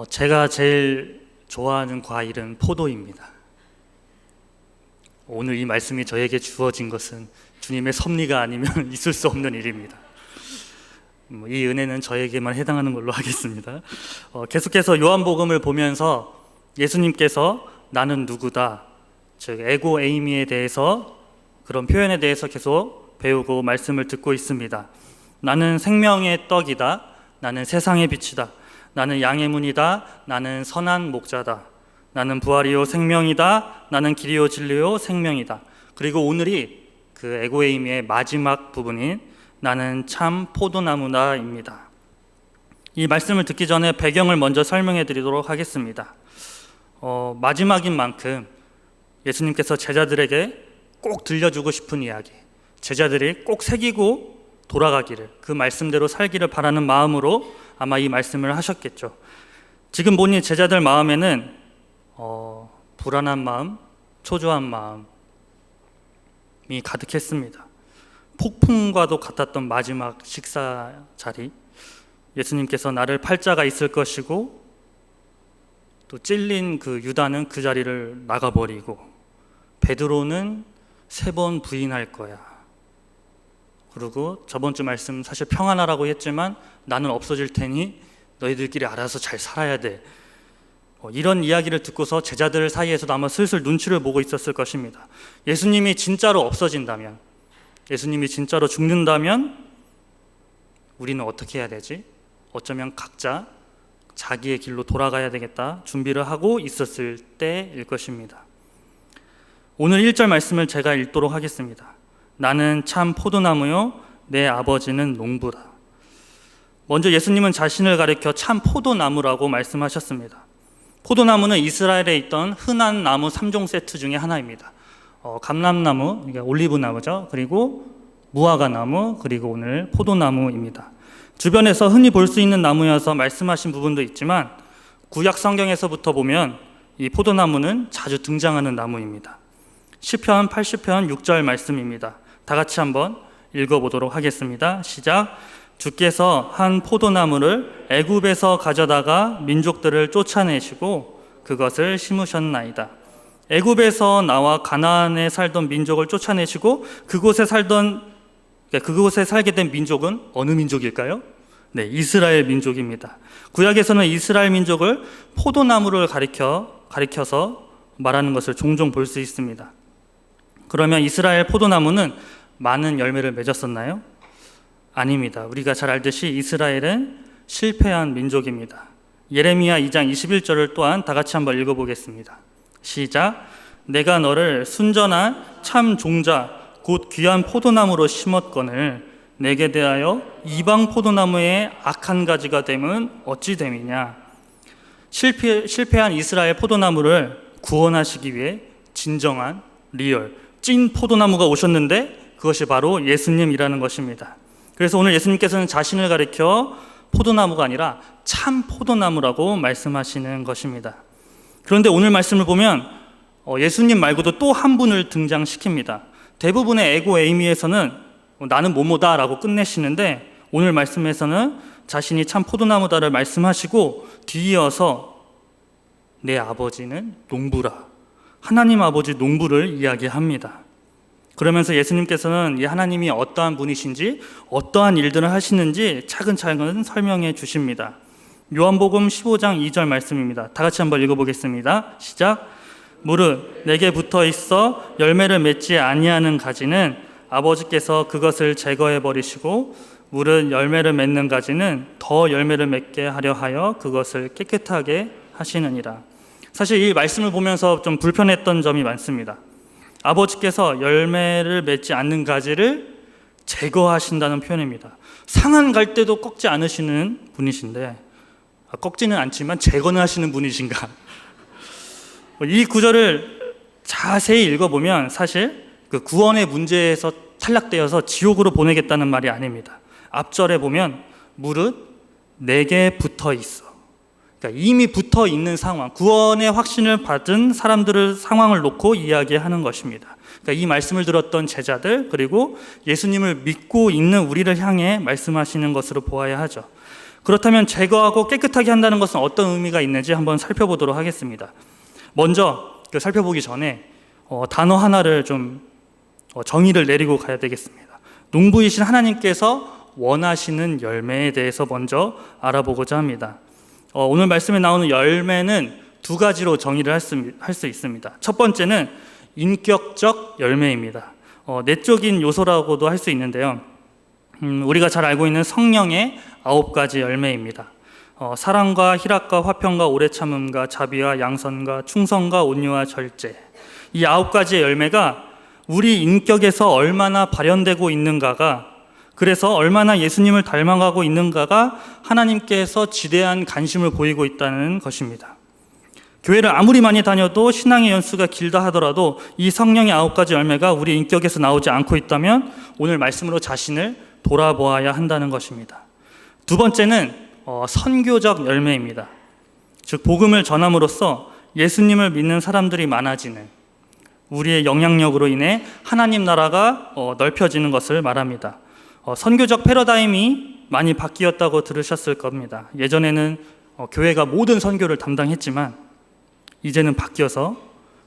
제가 제일 좋아하는 과일은 포도입니다. 오늘 이 말씀이 저에게 주어진 것은 주님의 섭리가 아니면 있을 수 없는 일입니다. 이 은혜는 저에게만 해당하는 걸로 하겠습니다. 계속해서 요한복음을 보면서 예수님께서 나는 누구다, 즉 에고 에이미에 대해서, 그런 표현에 대해서 계속 배우고 말씀을 듣고 있습니다. 나는 생명의 떡이다, 나는 세상의 빛이다, 나는 양의 문이다, 나는 선한 목자다, 나는 부활이요 생명이다, 나는 길이요 진리요 생명이다. 그리고 오늘이 그 에고 에이미의 마지막 부분인 나는 참 포도나무다입니다. 이 말씀을 듣기 전에 배경을 먼저 설명해 드리도록 하겠습니다. 마지막인 만큼 예수님께서 제자들에게 꼭 들려주고 싶은 이야기, 제자들이 꼭 새기고 돌아가기를, 그 말씀대로 살기를 바라는 마음으로 아마 이 말씀을 하셨겠죠. 지금 보니 제자들 마음에는 불안한 마음, 초조한 마음이 가득했습니다. 폭풍과도 같았던 마지막 식사 자리, 예수님께서 나를 팔자가 있을 것이고 또 찔린 그 유다는 그 자리를 나가버리고 베드로는 3번 부인할 거야. 그리고 저번 주 말씀 사실 평안하라고 했지만 나는 없어질 테니 너희들끼리 알아서 잘 살아야 돼. 이런 이야기를 듣고서 제자들 사이에서도 아마 슬슬 눈치를 보고 있었을 것입니다. 예수님이 진짜로 없어진다면, 예수님이 진짜로 죽는다면 우리는 어떻게 해야 되지? 어쩌면 각자 자기의 길로 돌아가야 되겠다 준비를 하고 있었을 때일 것입니다. 오늘 1절 말씀을 제가 읽도록 하겠습니다. 나는 참 포도나무요 내 아버지는 농부다. 먼저 예수님은 자신을 가리켜 참 포도나무라고 말씀하셨습니다. 포도나무는 이스라엘에 있던 흔한 나무 3종 세트 중에 하나입니다. 감람나무, 올리브나무죠. 그리고 무화과나무, 그리고 오늘 포도나무입니다. 주변에서 흔히 볼 수 있는 나무여서 말씀하신 부분도 있지만 구약 성경에서부터 보면 이 포도나무는 자주 등장하는 나무입니다. 시편 80편 6절 말씀입니다. 다 같이 한번 읽어보도록 하겠습니다. 시작. 주께서 한 포도나무를 애굽에서 가져다가 민족들을 쫓아내시고 그것을 심으셨나이다. 애굽에서 나와 가나안에 살던 민족을 쫓아내시고 그곳에 살게 된 민족은 어느 민족일까요? 네, 이스라엘 민족입니다. 구약에서는 이스라엘 민족을 포도나무를 가리켜서 말하는 것을 종종 볼 수 있습니다. 그러면 이스라엘 포도나무는 많은 열매를 맺었었나요? 아닙니다. 우리가 잘 알듯이 이스라엘은 실패한 민족입니다. 예레미야 2장 21절을 또한 다 같이 한번 읽어보겠습니다. 시작. 내가 너를 순전한 참 종자 곧 귀한 포도나무로 심었거늘 내게 대하여 이방 포도나무의 악한 가지가 됨은 어찌 됨이냐. 실패한 이스라엘 포도나무를 구원하시기 위해 진정한 리얼 찐 포도나무가 오셨는데 그것이 바로 예수님이라는 것입니다. 그래서 오늘 예수님께서는 자신을 가리켜 포도나무가 아니라 참 포도나무라고 말씀하시는 것입니다. 그런데 오늘 말씀을 보면 예수님 말고도 또 한 분을 등장시킵니다. 대부분의 에고 에이미에서는 나는 뭐뭐다 라고 끝내시는데 오늘 말씀에서는 자신이 참 포도나무다를 말씀하시고 뒤이어서 내 아버지는 농부라, 하나님 아버지 농부를 이야기합니다. 그러면서 예수님께서는 이 하나님이 어떠한 분이신지 어떠한 일들을 하시는지 차근차근 설명해 주십니다. 요한복음 15장 2절 말씀입니다. 다 같이 한번 읽어보겠습니다. 시작. 무릇 내게 붙어 있어 열매를 맺지 아니하는 가지는 아버지께서 그것을 제거해 버리시고 무릇 열매를 맺는 가지는 더 열매를 맺게 하려 하여 그것을 깨끗하게 하시느니라. 사실 이 말씀을 보면서 좀 불편했던 점이 많습니다. 아버지께서 열매를 맺지 않는 가지를 제거하신다는 표현입니다. 상한 갈 때도 꺾지 않으시는 분이신데, 꺾지는 않지만 제거는 하시는 분이신가? 이 구절을 자세히 읽어보면 사실 그 구원의 문제에서 탈락되어서 지옥으로 보내겠다는 말이 아닙니다. 앞절에 보면 무릇 내게 붙어 있어. 그러니까 이미 붙어 있는 상황, 구원의 확신을 받은 사람들의 상황을 놓고 이야기하는 것입니다. 그러니까 이 말씀을 들었던 제자들, 그리고 예수님을 믿고 있는 우리를 향해 말씀하시는 것으로 보아야 하죠. 그렇다면 제거하고 깨끗하게 한다는 것은 어떤 의미가 있는지 한번 살펴보도록 하겠습니다. 먼저 살펴보기 전에 단어 하나를 좀 정의를 내리고 가야 되겠습니다. 농부이신 하나님께서 원하시는 열매에 대해서 먼저 알아보고자 합니다. 오늘 말씀에 나오는 열매는 두 가지로 정의를 할 수 있습니다. 첫 번째는 인격적 열매입니다. 내적인 요소라고도 할 수 있는데요. 우리가 잘 알고 있는 성령의 9가지 열매입니다. 사랑과 희락과 화평과 오래 참음과 자비와 양선과 충성과 온유와 절제. 이 9가지의 열매가 우리 인격에서 얼마나 발현되고 있는가가, 그래서 얼마나 예수님을 닮아가고 있는가가 하나님께서 지대한 관심을 보이고 있다는 것입니다. 교회를 아무리 많이 다녀도 신앙의 연수가 길다 하더라도 이 성령의 9가지 열매가 우리 인격에서 나오지 않고 있다면 오늘 말씀으로 자신을 돌아보아야 한다는 것입니다. 두 번째는 선교적 열매입니다. 즉 복음을 전함으로써 예수님을 믿는 사람들이 많아지는, 우리의 영향력으로 인해 하나님 나라가 넓혀지는 것을 말합니다. 선교적 패러다임이 많이 바뀌었다고 들으셨을 겁니다. 예전에는 교회가 모든 선교를 담당했지만 이제는 바뀌어서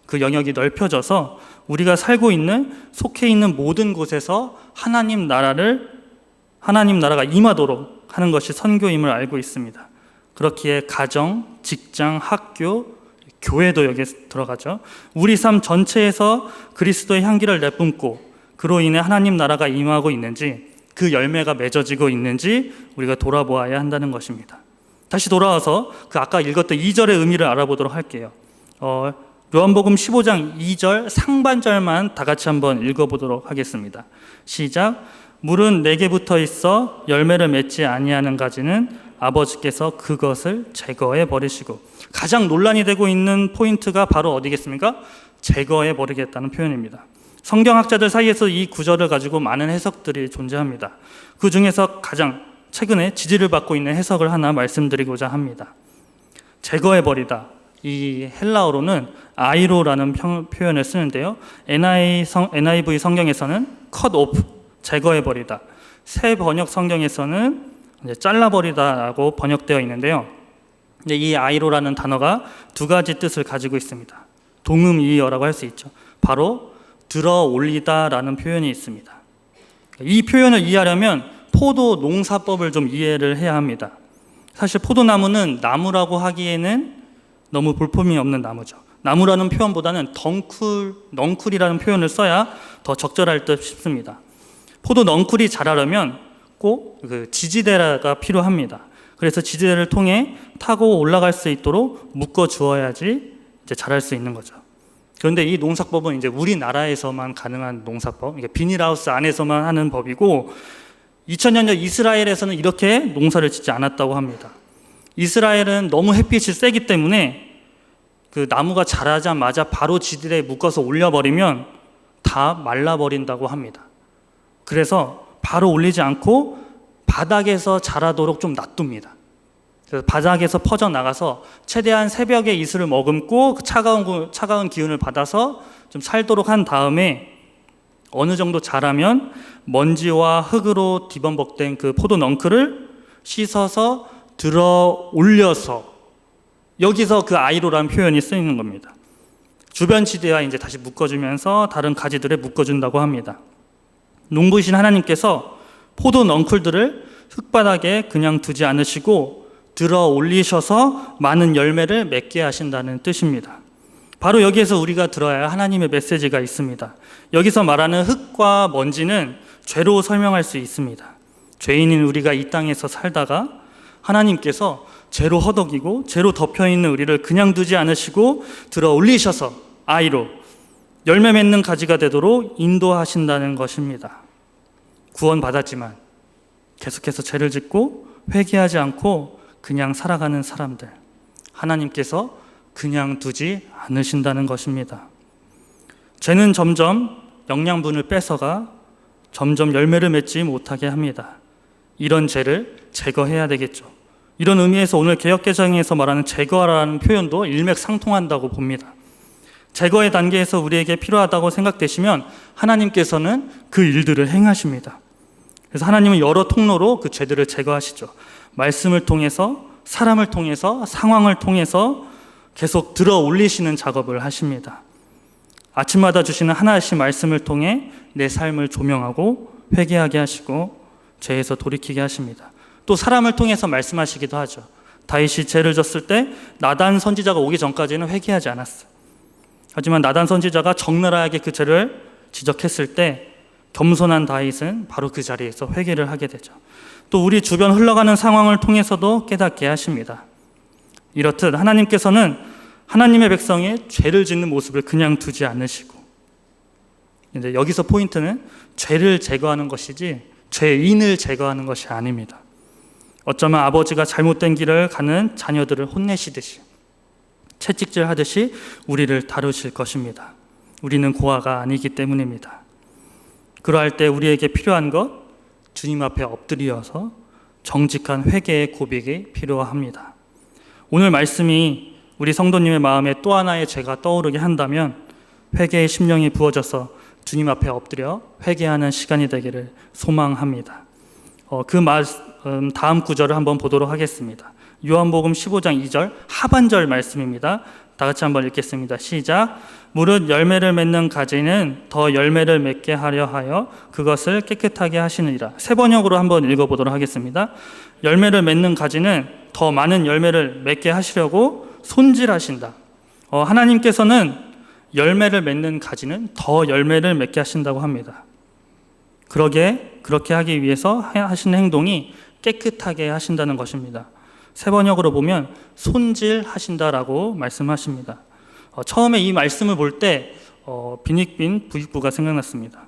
그 영역이 넓혀져서 우리가 살고 있는, 속해 있는 모든 곳에서 하나님 나라가 임하도록 하는 것이 선교임을 알고 있습니다. 그렇기에 가정, 직장, 학교, 교회도 여기에 들어가죠. 우리 삶 전체에서 그리스도의 향기를 내뿜고 그로 인해 하나님 나라가 임하고 있는지, 그 열매가 맺어지고 있는지 우리가 돌아보아야 한다는 것입니다. 다시 돌아와서 그 아까 읽었던 2절의 의미를 알아보도록 할게요. 요한복음 15장 2절 상반절만 다 같이 한번 읽어보도록 하겠습니다. 시작. 물은 내게 붙어 있어 열매를 맺지 아니하는 가지는 아버지께서 그것을 제거해 버리시고. 가장 논란이 되고 있는 포인트가 바로 어디겠습니까? 제거해 버리겠다는 표현입니다. 성경학자들 사이에서 이 구절을 가지고 많은 해석들이 존재합니다. 그 중에서 가장 최근에 지지를 받고 있는 해석을 하나 말씀드리고자 합니다. 제거해 버리다, 이 헬라어로는 아이로라는 표현을 쓰는데요. NIV 성경에서는 cut off, 제거해 버리다. 새 번역 성경에서는 잘라 버리다라고 번역되어 있는데요. 이 아이로라는 단어가 두 가지 뜻을 가지고 있습니다. 동음이어라고 할 수 있죠. 바로 들어 올리다라는 표현이 있습니다. 이 표현을 이해하려면 포도 농사법을 좀 이해를 해야 합니다. 사실 포도나무는 나무라고 하기에는 너무 볼품이 없는 나무죠. 나무라는 표현보다는 넝쿨이라는 표현을 써야 더 적절할 듯 싶습니다. 포도 넝쿨이 자라려면 꼭 그 지지대가 필요합니다. 그래서 지지대를 통해 타고 올라갈 수 있도록 묶어 주어야지 이제 자랄 수 있는 거죠. 그런데 이 농사법은 이제 우리나라에서만 가능한 농사법, 이게 비닐하우스 안에서만 하는 법이고 2000년 전 이스라엘에서는 이렇게 농사를 짓지 않았다고 합니다. 이스라엘은 너무 햇빛이 세기 때문에 그 나무가 자라자마자 바로 지지대에 묶어서 올려버리면 다 말라버린다고 합니다. 그래서 바로 올리지 않고 바닥에서 자라도록 좀 놔둡니다. 그래서 바닥에서 퍼져나가서 최대한 새벽에 이슬을 머금고 그 차가운 기운을 받아서 좀 살도록 한 다음에 어느 정도 자라면 먼지와 흙으로 뒤범벅된 그 포도 넝쿨을 씻어서 들어 올려서, 여기서 그 아이로라는 표현이 쓰이는 겁니다. 주변 지대와 이제 다시 묶어주면서 다른 가지들에 묶어준다고 합니다. 농부이신 하나님께서 포도 넝쿨들을 흙바닥에 그냥 두지 않으시고 들어 올리셔서 많은 열매를 맺게 하신다는 뜻입니다. 바로 여기에서 우리가 들어야 할 하나님의 메시지가 있습니다. 여기서 말하는 흙과 먼지는 죄로 설명할 수 있습니다. 죄인인 우리가 이 땅에서 살다가 하나님께서 죄로 허덕이고 죄로 덮여있는 우리를 그냥 두지 않으시고 들어 올리셔서 아이로 열매 맺는 가지가 되도록 인도하신다는 것입니다. 구원받았지만 계속해서 죄를 짓고 회개하지 않고 그냥 살아가는 사람들, 하나님께서 그냥 두지 않으신다는 것입니다. 죄는 점점 영양분을 뺏어가 점점 열매를 맺지 못하게 합니다. 이런 죄를 제거해야 되겠죠. 이런 의미에서 오늘 개역개정에서 말하는 제거라는 표현도 일맥상통한다고 봅니다. 제거의 단계에서 우리에게 필요하다고 생각되시면 하나님께서는 그 일들을 행하십니다. 그래서 하나님은 여러 통로로 그 죄들을 제거하시죠. 말씀을 통해서, 사람을 통해서, 상황을 통해서 계속 들어 올리시는 작업을 하십니다. 아침마다 주시는 하나씩 말씀을 통해 내 삶을 조명하고 회개하게 하시고 죄에서 돌이키게 하십니다. 또 사람을 통해서 말씀하시기도 하죠. 다윗이 죄를 졌을 때 나단 선지자가 오기 전까지는 회개하지 않았어요. 하지만 나단 선지자가 적나라하게 그 죄를 지적했을 때 겸손한 다윗은 바로 그 자리에서 회개를 하게 되죠. 또 우리 주변 흘러가는 상황을 통해서도 깨닫게 하십니다. 이렇듯 하나님께서는 하나님의 백성의 죄를 짓는 모습을 그냥 두지 않으시고, 이제 여기서 포인트는 죄를 제거하는 것이지 죄인을 제거하는 것이 아닙니다. 어쩌면 아버지가 잘못된 길을 가는 자녀들을 혼내시듯이, 채찍질 하듯이 우리를 다루실 것입니다. 우리는 고아가 아니기 때문입니다. 그러할 때 우리에게 필요한 것, 주님 앞에 엎드려서 정직한 회개의 고백이 필요합니다. 오늘 말씀이 우리 성도님의 마음에 또 하나의 죄가 떠오르게 한다면 회개의 심령이 부어져서 주님 앞에 엎드려 회개하는 시간이 되기를 소망합니다. 그 다음 구절을 한번 보도록 하겠습니다. 요한복음 15장 2절 하반절 말씀입니다. 다 같이 한번 읽겠습니다. 시작. 무릇 열매를 맺는 가지는 더 열매를 맺게 하려 하여 그것을 깨끗하게 하시느니라. 세 번역으로 한번 읽어보도록 하겠습니다. 열매를 맺는 가지는 더 많은 열매를 맺게 하시려고 손질하신다. 하나님께서는 열매를 맺는 가지는 더 열매를 맺게 하신다고 합니다. 그렇게 하기 위해서 하시는 행동이 깨끗하게 하신다는 것입니다. 세 번역으로 보면 손질하신다라고 말씀하십니다. 처음에 이 말씀을 볼 때 빈익빈 부익부가 생각났습니다.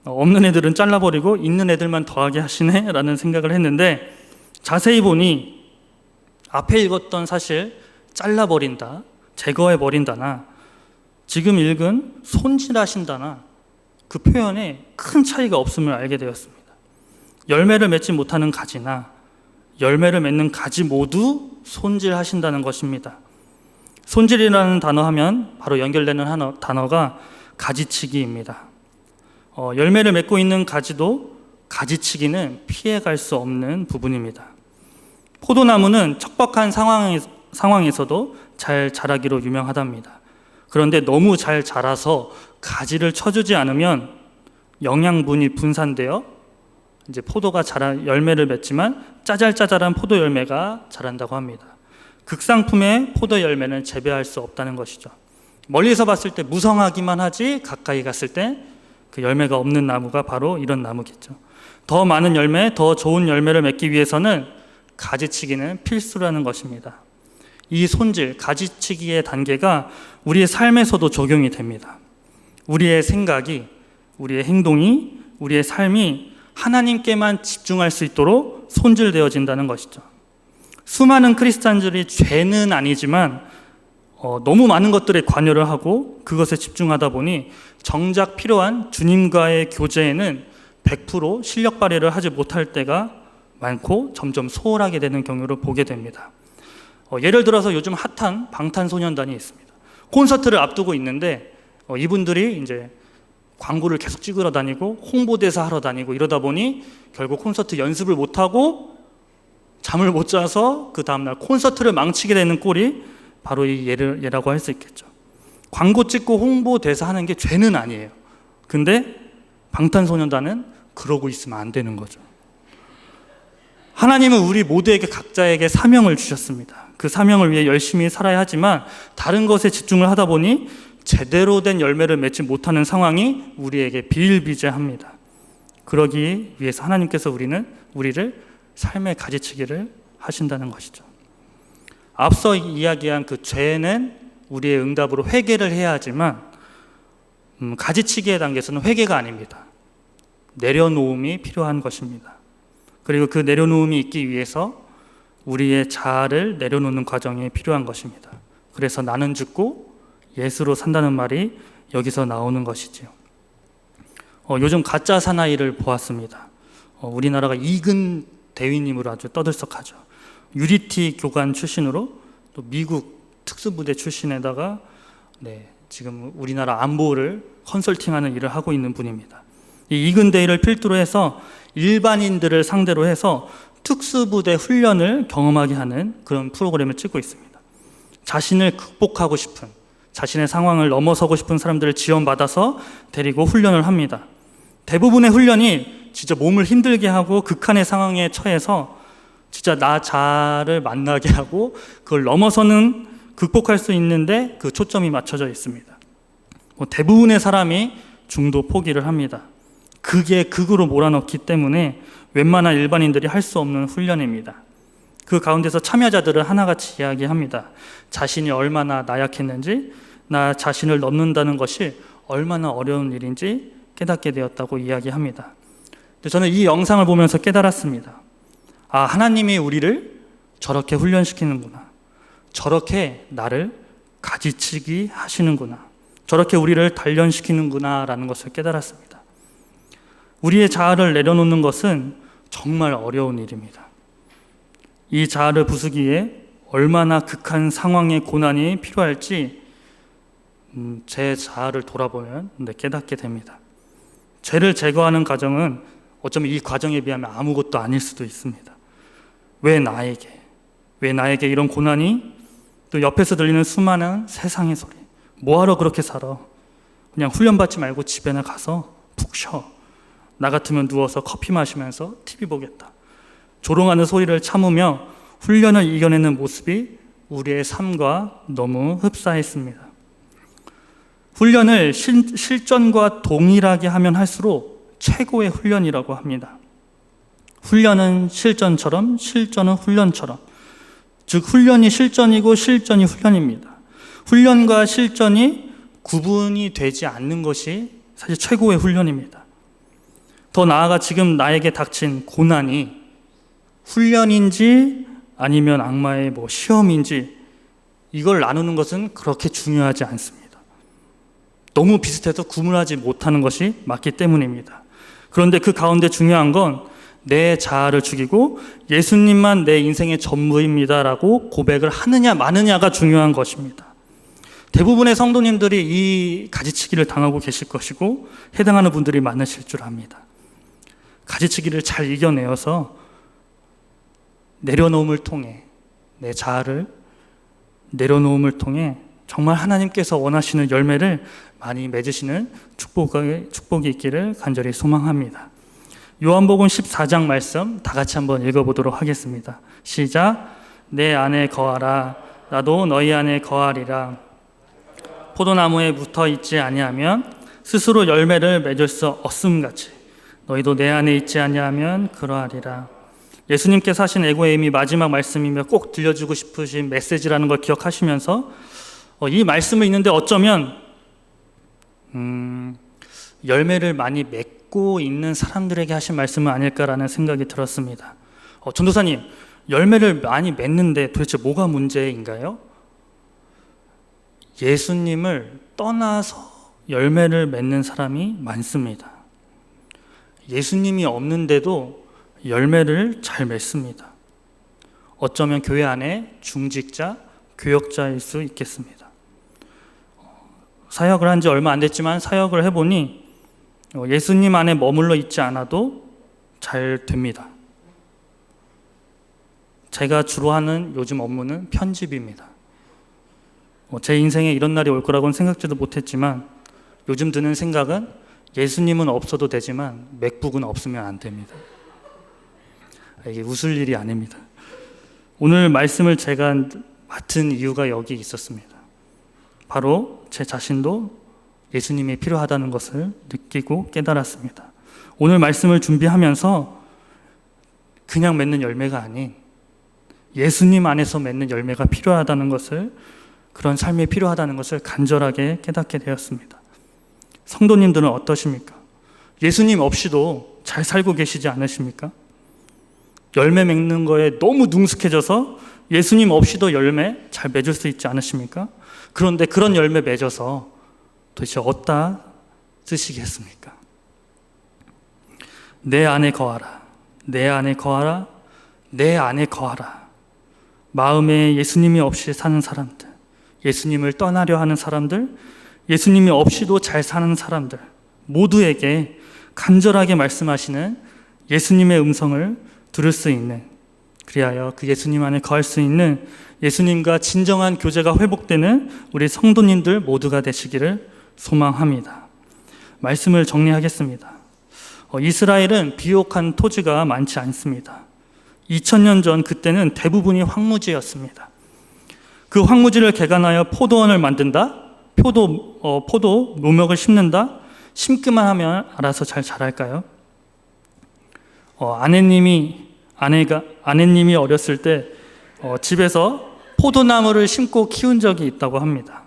없는 애들은 잘라버리고 있는 애들만 더하게 하시네 라는 생각을 했는데, 자세히 보니 앞에 읽었던 사실 잘라버린다, 제거해버린다나 지금 읽은 손질하신다나 그 표현에 큰 차이가 없음을 알게 되었습니다. 열매를 맺지 못하는 가지나 열매를 맺는 가지 모두 손질하신다는 것입니다. 손질이라는 단어 하면 바로 연결되는 단어가 가지치기입니다. 열매를 맺고 있는 가지도 가지치기는 피해갈 수 없는 부분입니다. 포도나무는 척박한 상황에서도 잘 자라기로 유명하답니다. 그런데 너무 잘 자라서 가지를 쳐주지 않으면 영양분이 분산되어 이제 포도가 열매를 맺지만 짜잘짜잘한 포도 열매가 자란다고 합니다. 극상품의 포도 열매는 재배할 수 없다는 것이죠. 멀리서 봤을 때 무성하기만 하지 가까이 갔을 때 그 열매가 없는 나무가 바로 이런 나무겠죠. 더 많은 열매, 더 좋은 열매를 맺기 위해서는 가지치기는 필수라는 것입니다. 이 손질, 가지치기의 단계가 우리의 삶에서도 적용이 됩니다. 우리의 생각이, 우리의 행동이, 우리의 삶이 하나님께만 집중할 수 있도록 손질되어진다는 것이죠. 수많은 크리스찬들이 죄는 아니지만 너무 많은 것들에 관여를 하고 그것에 집중하다 보니 정작 필요한 주님과의 교제에는 100% 실력 발휘를 하지 못할 때가 많고 점점 소홀하게 되는 경우를 보게 됩니다. 예를 들어서 요즘 핫한 방탄소년단이 있습니다. 콘서트를 앞두고 있는데 이분들이 이제 광고를 계속 찍으러 다니고 홍보대사 하러 다니고 이러다 보니 결국 콘서트 연습을 못하고 잠을 못 자서 그 다음날 콘서트를 망치게 되는 꼴이 바로 이 예라고 할 수 있겠죠. 광고 찍고 홍보대사 하는 게 죄는 아니에요. 근데 방탄소년단은 그러고 있으면 안 되는 거죠. 하나님은 우리 모두에게 각자에게 사명을 주셨습니다. 그 사명을 위해 열심히 살아야 하지만 다른 것에 집중을 하다 보니 제대로 된 열매를 맺지 못하는 상황이 우리에게 비일비재합니다. 그러기 위해서 하나님께서 우리를 삶의 가지치기를 하신다는 것이죠. 앞서 이야기한 그 죄는 우리의 응답으로 회개를 해야 하지만 가지치기의 단계에서는 회개가 아닙니다. 내려놓음이 필요한 것입니다. 그리고 그 내려놓음이 있기 위해서 우리의 자아를 내려놓는 과정이 필요한 것입니다. 그래서 나는 죽고 예수로 산다는 말이 여기서 나오는 것이지요. 요즘 가짜 사나이를 보았습니다. 우리나라가 이근 대위님으로 아주 떠들썩하죠. UDT 교관 출신으로 또 미국 특수부대 출신에다가 지금 우리나라 안보를 컨설팅하는 일을 하고 있는 분입니다. 이 이근 대위를 필두로 해서 일반인들을 상대로 해서 특수부대 훈련을 경험하게 하는 그런 프로그램을 찍고 있습니다. 자신을 극복하고 싶은, 자신의 상황을 넘어서고 싶은 사람들을 지원받아서 데리고 훈련을 합니다. 대부분의 훈련이 진짜 몸을 힘들게 하고 극한의 상황에 처해서 진짜 나 자아를 만나게 하고 그걸 넘어서는 극복할 수 있는데 그 초점이 맞춰져 있습니다. 대부분의 사람이 중도 포기를 합니다. 극에 극으로 몰아넣기 때문에 웬만한 일반인들이 할 수 없는 훈련입니다. 그 가운데서 참여자들은 하나같이 이야기합니다. 자신이 얼마나 나약했는지, 나 자신을 넘는다는 것이 얼마나 어려운 일인지 깨닫게 되었다고 이야기합니다. 저는 이 영상을 보면서 깨달았습니다. 아, 하나님이 우리를 저렇게 훈련시키는구나. 저렇게 나를 가지치기 하시는구나. 저렇게 우리를 단련시키는구나 라는 것을 깨달았습니다. 우리의 자아를 내려놓는 것은 정말 어려운 일입니다. 이 자아를 부수기에 얼마나 극한 상황의 고난이 필요할지 제 자아를 돌아보면 깨닫게 됩니다. 죄를 제거하는 과정은 어쩌면 이 과정에 비하면 아무것도 아닐 수도 있습니다. 왜 나에게 이런 고난이, 또 옆에서 들리는 수많은 세상의 소리, 뭐하러 그렇게 살아? 그냥 훈련받지 말고 집에나 가서 푹 쉬어. 나 같으면 누워서 커피 마시면서 TV 보겠다. 조롱하는 소리를 참으며 훈련을 이겨내는 모습이 우리의 삶과 너무 흡사했습니다. 훈련을 실전과 동일하게 하면 할수록 최고의 훈련이라고 합니다. 훈련은 실전처럼, 실전은 훈련처럼. 즉 훈련이 실전이고 실전이 훈련입니다. 훈련과 실전이 구분이 되지 않는 것이 사실 최고의 훈련입니다. 더 나아가 지금 나에게 닥친 고난이 훈련인지 아니면 악마의 시험인지 이걸 나누는 것은 그렇게 중요하지 않습니다. 너무 비슷해서 구분하지 못하는 것이 맞기 때문입니다. 그런데 그 가운데 중요한 건 내 자아를 죽이고 예수님만 내 인생의 전부입니다라고 고백을 하느냐 마느냐가 중요한 것입니다. 대부분의 성도님들이 이 가지치기를 당하고 계실 것이고 해당하는 분들이 많으실 줄 압니다. 가지치기를 잘 이겨내어서 내려놓음을 통해, 내 자아를 내려놓음을 통해 정말 하나님께서 원하시는 열매를 많이 맺으시는 축복이 있기를 간절히 소망합니다. 요한복음 14장 말씀 다 같이 한번 읽어보도록 하겠습니다. 시작. 내 안에 거하라. 나도 너희 안에 거하리라. 포도나무에 붙어 있지 아니하면 스스로 열매를 맺을 수 없음같이 너희도 내 안에 있지 아니하면 그러하리라. 예수님께서 하신 에고에임이 마지막 말씀이며 꼭 들려주고 싶으신 메시지라는 걸 기억하시면서 이 말씀을 읽는데 어쩌면 열매를 많이 맺고 있는 사람들에게 하신 말씀은 아닐까라는 생각이 들었습니다. 전도사님, 열매를 많이 맺는데 도대체 뭐가 문제인가요? 예수님을 떠나서 열매를 맺는 사람이 많습니다. 예수님이 없는데도 열매를 잘 맺습니다. 어쩌면 교회 안에 중직자, 교역자일 수 있겠습니다. 사역을 한 지 얼마 안 됐지만 사역을 해보니 예수님 안에 머물러 있지 않아도 잘 됩니다. 제가 주로 하는 요즘 업무는 편집입니다. 제 인생에 이런 날이 올 거라고는 생각지도 못했지만 요즘 드는 생각은 예수님은 없어도 되지만 맥북은 없으면 안 됩니다. 이게 웃을 일이 아닙니다. 오늘 말씀을 제가 맡은 이유가 여기 있었습니다. 바로 제 자신도 예수님이 필요하다는 것을 느끼고 깨달았습니다. 오늘 말씀을 준비하면서 그냥 맺는 열매가 아닌 예수님 안에서 맺는 열매가 필요하다는 것을, 그런 삶이 필요하다는 것을 간절하게 깨닫게 되었습니다. 성도님들은 어떠십니까? 예수님 없이도 잘 살고 계시지 않으십니까? 열매 맺는 거에 너무 능숙해져서 예수님 없이도 열매 잘 맺을 수 있지 않으십니까? 그런데 그런 열매 맺어서 도대체 어디다 쓰시겠습니까? 내 안에 거하라. 내 안에 거하라. 내 안에 거하라. 마음에 예수님이 없이 사는 사람들, 예수님을 떠나려 하는 사람들, 예수님이 없이도 잘 사는 사람들 모두에게 간절하게 말씀하시는 예수님의 음성을 들을 수 있는 그리하여 그 예수님 안에 거할 수 있는 예수님과 진정한 교제가 회복되는 우리 성도님들 모두가 되시기를 소망합니다. 말씀을 정리하겠습니다. 이스라엘은 비옥한 토지가 많지 않습니다. 2000년 전 그때는 대부분이 황무지였습니다. 그 황무지를 개간하여 포도원을 만든다? 포도 묘목을 심는다? 심기만 하면 알아서 잘 자랄까요? 아내님이 어렸을 때 집에서 포도나무를 심고 키운 적이 있다고 합니다.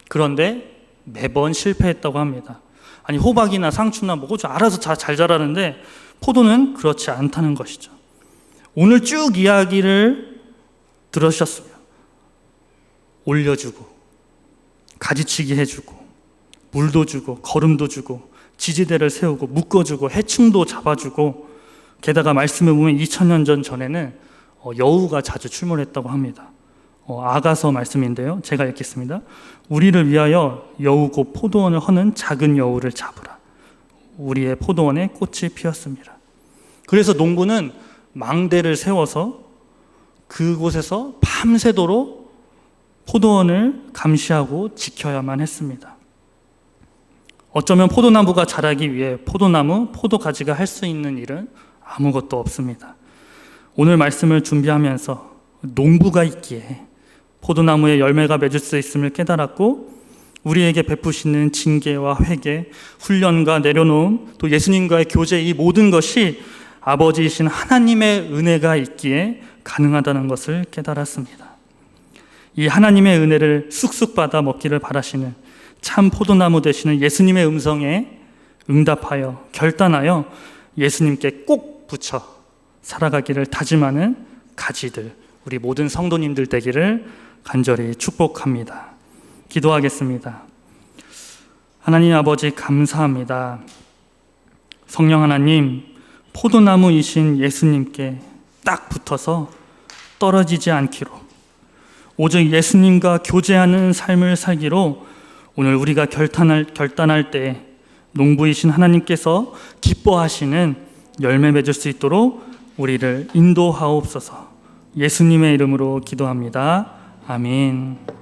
그런데 매번 실패했다고 합니다. 아니, 호박이나 상추나 뭐고 알아서 잘 자라는데 포도는 그렇지 않다는 것이죠. 오늘 쭉 이야기를 들으셨으면 올려주고 가지치기 해주고 물도 주고 거름도 주고 지지대를 세우고 묶어주고 해충도 잡아주고, 게다가 말씀에 보면 2000년 전에는 여우가 자주 출몰했다고 합니다. 아가서 말씀인데요, 제가 읽겠습니다. 우리를 위하여 여우 곧 포도원을 허는 작은 여우를 잡으라. 우리의 포도원에 꽃이 피었습니다. 그래서 농부는 망대를 세워서 그곳에서 밤새도록 포도원을 감시하고 지켜야만 했습니다. 어쩌면 포도나무가 자라기 위해 포도가지가 할 수 있는 일은 아무것도 없습니다. 오늘 말씀을 준비하면서 농부가 있기에 포도나무에 열매가 맺을 수 있음을 깨달았고, 우리에게 베푸시는 징계와 회개, 훈련과 내려놓음, 또 예수님과의 교제, 이 모든 것이 아버지이신 하나님의 은혜가 있기에 가능하다는 것을 깨달았습니다. 이 하나님의 은혜를 쑥쑥 받아 먹기를 바라시는 참 포도나무 되시는 예수님의 음성에 응답하여 결단하여 예수님께 꼭 붙여 살아가기를 다짐하는 가지들, 우리 모든 성도님들 되기를 간절히 축복합니다. 기도하겠습니다. 하나님 아버지, 감사합니다. 성령 하나님, 포도나무이신 예수님께 딱 붙어서 떨어지지 않기로, 오직 예수님과 교제하는 삶을 살기로 오늘 우리가 결단할 때 농부이신 하나님께서 기뻐하시는 열매 맺을 수 있도록 우리를 인도하옵소서. 예수님의 이름으로 기도합니다. 아멘.